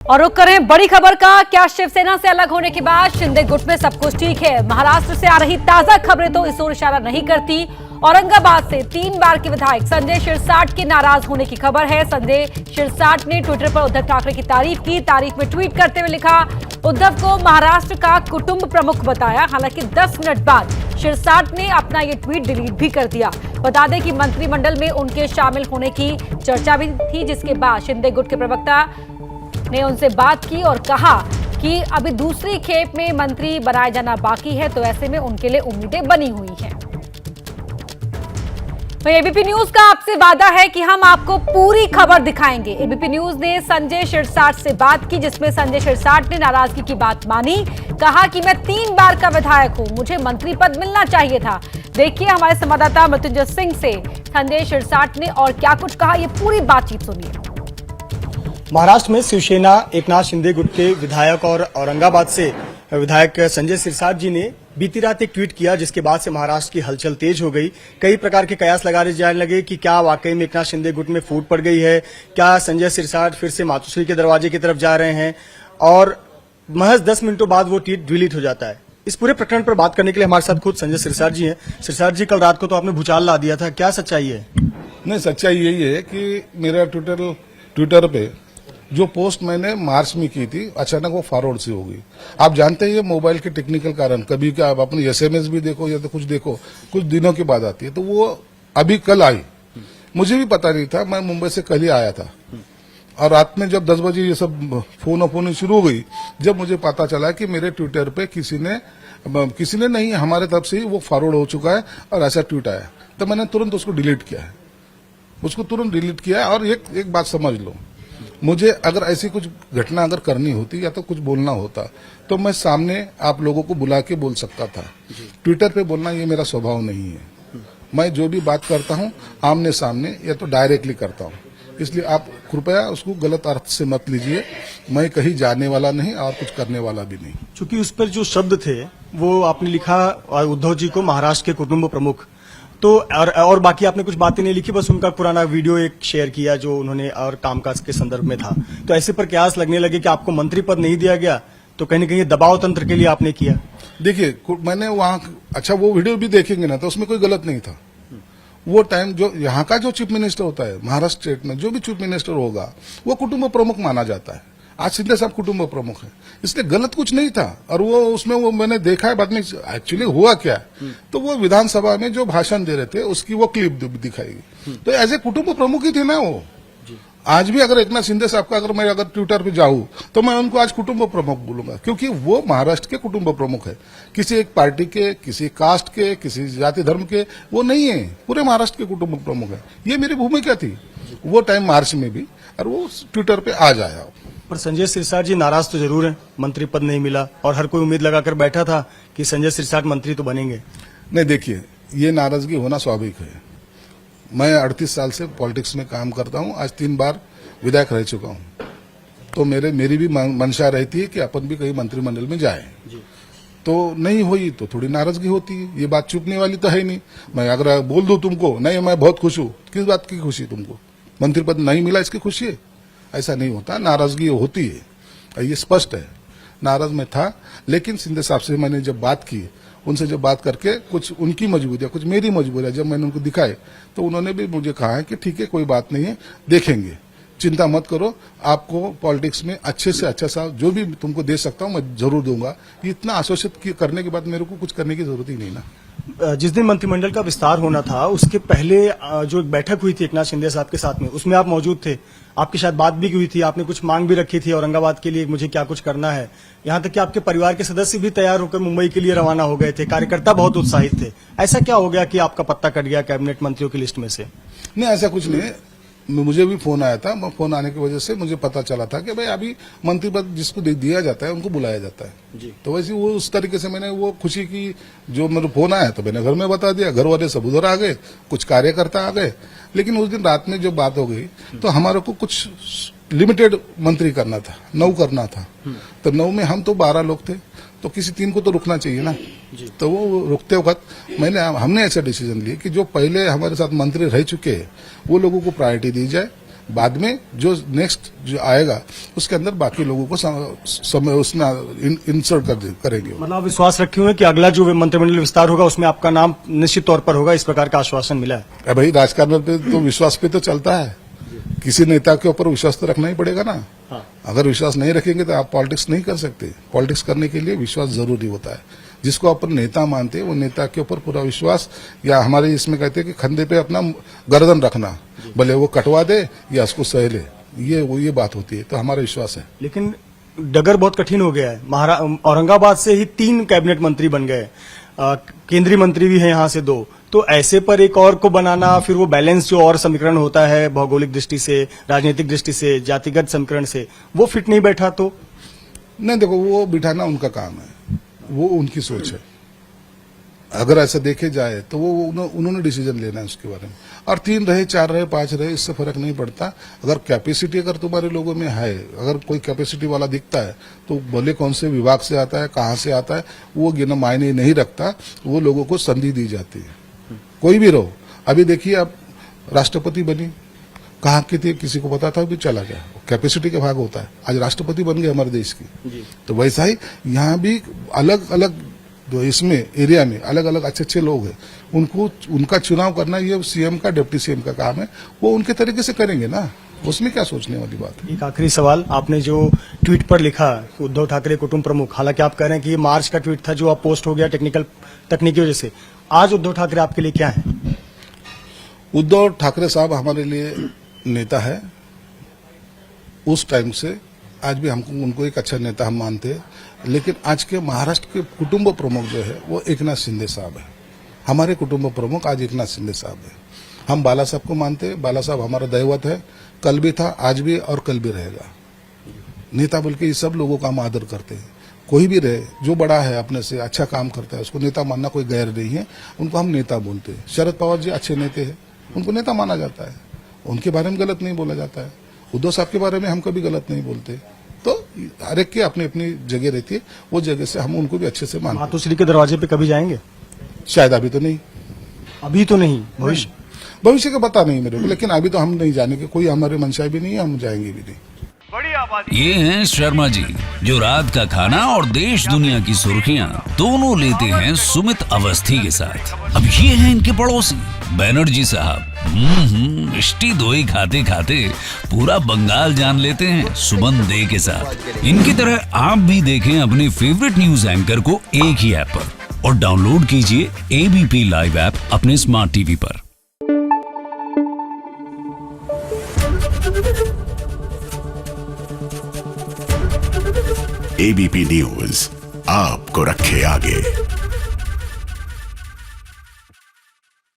और रुक करें बड़ी खबर का। क्या शिवसेना से अलग होने के बाद शिंदे गुट में सब कुछ ठीक है? महाराष्ट्र से आ रही ताजा खबरें तो इस ओर इशारा नहीं करती। औरंगाबाद से 3 बार के विधायक संजय शिरसाट के नाराज होने की खबर है। संजय शिरसाट ने ट्विटर पर उद्धव ठाकरे की तारीफ की। तारीफ में ट्वीट करते हुए लिखा, उद्धव को महाराष्ट्र का कुटुंब प्रमुख बताया। हालांकि 10 मिनट बाद शिरसाट ने अपना ये ट्वीट डिलीट भी कर दिया। बता दें कि मंत्रिमंडल में उनके शामिल होने की चर्चा भी थी, जिसके बाद शिंदे गुट के प्रवक्ता ने उनसे बात की और कहा कि अभी दूसरी खेप में मंत्री बनाया जाना बाकी है, तो ऐसे में उनके लिए उम्मीदें बनी हुई हैं। तो एबीपी न्यूज का आपसे वादा है कि हम आपको पूरी खबर दिखाएंगे। एबीपी न्यूज ने संजय शिरसाट से बात की, जिसमें संजय शिरसाट ने नाराजगी की बात मानी। कहा कि मैं 3 बार का विधायक हूं, मुझे मंत्री पद मिलना चाहिए था। देखिए हमारे संवाददाता मृत्युंजय सिंह से संजय शिरसाट ने और क्या कुछ कहा, ये पूरी बातचीत सुनिए। महाराष्ट्र में शिवसेना एकनाथ शिंदे गुट के विधायक और औरंगाबाद से विधायक संजय शिरसाट जी ने बीती रात एक ट्वीट किया, जिसके बाद से महाराष्ट्र की हलचल तेज हो गई। कई प्रकार के कयास लगाए जाने लगे कि क्या वाकई में एकनाथ शिंदे गुट में फूट पड़ गई है, क्या संजय शिरसाट फिर से मातोश्री के दरवाजे की तरफ जा रहे हैं। और महज 10 मिनटों बाद वो ट्वीट डिलीट हो जाता है। इस पूरे प्रकरण पर बात करने के लिए हमारे साथ खुद संजय शिरसाट जी हैं। शिरसाट जी, कल रात को तो आपने भूचाल ला दिया था, क्या सच्चाई है? नहीं, सच्चाई यही है कि मेरा ट्विटर पे जो पोस्ट मैंने मार्च में की थी, अचानक वो फॉरवर्ड सी हो गई। आप जानते हैं ये मोबाइल के टेक्निकल कारण, कभी क्या आप अपने एसएमएस भी देखो या तो कुछ देखो, कुछ दिनों के बाद आती है। तो वो अभी कल आई, मुझे भी पता नहीं था। मैं मुंबई से कल ही आया था और रात में जब 10 बजे ये सब फोन शुरू हो गई, जब मुझे पता चला कि मेरे ट्विटर पे किसी ने नहीं, हमारे तरफ से ही वो फॉरवर्ड हो चुका है और ऐसा ट्वीट आया, तो मैंने तुरंत उसको डिलीट किया है। और एक बात समझ लो, मुझे अगर ऐसी कुछ घटना अगर करनी होती या तो कुछ बोलना होता तो मैं सामने आप लोगों को बुला के बोल सकता था। ट्विटर पे बोलना ये मेरा स्वभाव नहीं है। मैं जो भी बात करता हूँ आमने सामने या तो डायरेक्टली करता हूँ, इसलिए आप कृपया उसको गलत अर्थ से मत लीजिए। मैं कहीं जाने वाला नहीं और कुछ करने वाला भी नहीं। चूंकि उस पर जो शब्द थे वो आपने लिखा उद्धव जी को महाराष्ट्र के कुटुंब प्रमुख, तो और बाकी आपने कुछ बातें नहीं लिखी, बस उनका पुराना वीडियो एक शेयर किया जो उन्होंने और कामकाज के संदर्भ में था। तो ऐसे पर कयास लगने लगे कि आपको मंत्री पद नहीं दिया गया, तो कहीं न कहीं दबाव तंत्र के लिए आपने किया। देखिए, मैंने वहां वो वीडियो भी देखेंगे ना, तो उसमें कोई गलत नहीं था। वो टाइम जो यहाँ का जो चीफ मिनिस्टर होता है महाराष्ट्र स्टेट में, जो भी चीफ मिनिस्टर होगा वो कुटुंब प्रमुख माना जाता है। आज शिंदे साहब कुटुंब प्रमुख है, इसलिए गलत कुछ नहीं था। और वो उसमें वो मैंने देखा है बाद में एक्चुअली हुआ क्या, तो वो विधानसभा में जो भाषण दे रहे थे उसकी वो क्लिप दिखाई। तो एज ए कुटुंब प्रमुख ही थे ना वो। आज भी अगर एकनाथ शिंदे साहब का अगर ट्विटर पे जाऊं तो मैं उनको आज कुटुंब प्रमुख बोलूंगा, क्योंकि वो महाराष्ट्र के कुटुंब प्रमुख है। किसी एक पार्टी के, किसी कास्ट के, किसी जाति धर्म के वो नहीं है, पूरे महाराष्ट्र के कुटुंब प्रमुख है। ये मेरी भूमिका थी वो टाइम मार्च में भी, और वो ट्विटर पे आज आया। पर संजय शिरसाट जी नाराज तो जरूर हैं, मंत्री पद नहीं मिला और हर कोई उम्मीद लगाकर बैठा था कि संजय शिरसाट मंत्री तो बनेंगे। नहीं, देखिए ये नाराजगी होना स्वाभाविक है। मैं 38 साल से पॉलिटिक्स में काम करता हूं, आज 3 बार विधायक रह चुका हूं, तो मेरी भी मंशा रहती है कि अपन भी कहीं मंत्रिमंडल में जाए। तो नहीं हुई तो थोड़ी नाराजगी होती है, ये बात चुपने वाली तो है नहीं। मैं अगर बोल दूं तुमको नहीं मैं बहुत खुश हूं, किस बात की खुशी? तुमको मंत्री पद नहीं मिला इसकी खुशी है? ऐसा नहीं होता, नाराजगी होती है, ये स्पष्ट है। नाराज मैं था, लेकिन शिंदे साहब से मैंने जब बात की, उनसे जब बात करके कुछ उनकी मजबूरियां कुछ मेरी मजबूरियां जब मैंने उनको दिखाए, तो उन्होंने भी मुझे कहा है कि ठीक है कोई बात नहीं है, देखेंगे, चिंता मत करो, आपको पॉलिटिक्स में अच्छे से अच्छा सा जो भी तुमको दे सकता हूं मैं जरूर दूंगा। इतना आश्वासित करने के बाद मेरे को कुछ करने की जरूरत ही नहीं ना। जिस दिन मंत्रिमंडल का विस्तार होना था उसके पहले जो एक बैठक हुई थी एकनाथ शिंदे साहब के साथ में, उसमें आप मौजूद थे। आपकी शायद बात भी हुई थी, आपने कुछ मांग भी रखी थी औरंगाबाद के लिए, मुझे क्या कुछ करना है। यहाँ तक कि आपके परिवार के सदस्य भी तैयार होकर मुंबई के लिए रवाना हो गए थे, कार्यकर्ता बहुत उत्साहित थे। ऐसा क्या हो गया कि आपका पत्ता कट गया कैबिनेट मंत्रियों की लिस्ट में से? नहीं, ऐसा कुछ नहीं। मुझे भी फोन आया था, फोन आने की वजह से मुझे पता चला था कि भाई अभी मंत्री पद जिसको दिया जाता है उनको बुलाया जाता है जी। तो वैसे वो उस तरीके से मैंने वो खुशी की, जो मेरे फोन आया तो मैंने घर में बता दिया, घर वाले सब उधर आ गए, कुछ कार्यकर्ता आ गए। लेकिन उस दिन रात में जब बात हो गई तो हमारे को कुछ लिमिटेड मंत्री करना था, 9 करना था। तो 9 में हम तो 12 लोग थे, तो किसी 3 को तो रुकना चाहिए ना। तो वो रुकते वक्त हमने ऐसा डिसीजन लिया कि जो पहले हमारे साथ मंत्री रह चुके हैं वो लोगों को प्रायोरिटी दी जाए, बाद में जो नेक्स्ट जो आएगा उसके अंदर बाकी लोगों को समय उसमें इंसर्ट करेंगे। मतलब आप विश्वास रखे हुए हैं कि अगला जो मंत्रिमंडल विस्तार होगा उसमें आपका नाम निश्चित तौर पर होगा, इस प्रकार का आश्वासन मिला है? भाई राजकारण पे तो विश्वास पे तो चलता है, किसी नेता के ऊपर विश्वास तो रखना ही पड़ेगा ना। हाँ। अगर विश्वास नहीं रखेंगे तो आप पॉलिटिक्स नहीं कर सकते। पॉलिटिक्स करने के लिए विश्वास जरूरी होता है। जिसको अपन नेता मानते हैं वो नेता के ऊपर पूरा विश्वास, या हमारे इसमें कहते हैं कि कंधे पे अपना गर्दन रखना, भले वो कटवा दे या उसको सह ले, ये बात होती है। तो हमारा विश्वास है। लेकिन डगर बहुत कठिन हो गया है। औरंगाबाद से ही 3 कैबिनेट मंत्री बन गए, केंद्रीय मंत्री भी है यहाँ से 2, तो ऐसे पर एक और को बनाना, फिर वो बैलेंस जो और समीकरण होता है भौगोलिक दृष्टि से, राजनीतिक दृष्टि से, जातिगत समीकरण से, वो फिट नहीं बैठा तो? नहीं, देखो वो बिठाना उनका काम है, वो उनकी सोच है। अगर ऐसा देखे जाए तो वो उन्होंने डिसीजन लेना है उसके बारे में। और 3 रहे, 4 रहे, 5 रहे, इससे फर्क नहीं पड़ता। अगर कैपेसिटी अगर तुम्हारे लोगों में है, अगर कोई कैपेसिटी वाला दिखता है तो भले कौन से विभाग से आता है, कहाँ से आता है, वो गिना मायने नहीं रखता। वो लोगों को संधि दी जाती है, कोई भी रहो। अभी देखिए आप राष्ट्रपति बनी, कहाँ की थी किसी को पता था, भी चला गया। कैपेसिटी का भाग होता है। आज राष्ट्रपति बन गए हमारे देश की। तो वैसा ही यहाँ भी अलग अलग इसमें एरिया में अलग अलग अच्छे लोग हैं, उनका चुनाव करना ये सीएम का, डिप्टी सीएम का काम है। वो उनके तरीके से करेंगे ना, उसमें क्या सोचने वाली बात है। एक आखिरी सवाल, आपने जो ट्वीट पर लिखा उद्धव ठाकरे कुटुंब प्रमुख, हालांकि आप कह रहे हैं कि ये मार्च का ट्वीट था जो अब पोस्ट हो गया तकनीकी वजह से, आज उद्धव ठाकरे आपके लिए क्या है? उद्धव ठाकरे साहब हमारे लिए नेता है उस टाइम से, आज भी हमको उनको एक अच्छा नेता हम मानते हैं। लेकिन आज के महाराष्ट्र के कुटुंब प्रमुख जो है वो एकनाथ शिंदे साहब है। हमारे कुटुंब प्रमुख आज एकनाथ शिंदे साहब है। हम बाला साहब को मानते हैं, बाला साहब हमारा दैवत है, कल भी था, आज भी और कल भी रहेगा। नेता बल्कि ये सब लोगों का हम आदर करते हैं। कोई भी रहे जो बड़ा है, अपने से अच्छा काम करता है, उसको नेता मानना कोई गैर नहीं है, उनको हम नेता बोलते हैं। शरद पवार जी अच्छे नेता है, उनको नेता माना जाता है, उनके बारे में गलत नहीं बोला जाता है। उद्धव साहब के बारे में हम कभी गलत नहीं बोलते। तो हर एक की अपनी अपनी जगह रहती है, वो जगह से हम उनको भी अच्छे से मानते हैं। मातोश्री के दरवाजे पे कभी जाएंगे? शायद अभी तो नहीं, भविष्य का पता नहीं मेरे को, लेकिन अभी तो हम नहीं जाने के, कोई हमारे मंशा भी नहीं है, हम जाएंगे भी नहीं। ये हैं शर्मा जी, जो रात का खाना और देश दुनिया की सुर्खियां दोनों लेते हैं सुमित अवस्थी के साथ। अब ये हैं इनके पड़ोसी बैनर्जी साहब। मिष्टी दोई खाते खाते पूरा बंगाल जान लेते हैं सुमन दे के साथ। इनकी तरह आप भी देखें अपने फेवरेट न्यूज एंकर को एक ही ऐप पर, और डाउनलोड कीजिए एबीपी लाइव ऐप अपने स्मार्ट टीवी पर। एबीपी न्यूज आपको रखे आगे।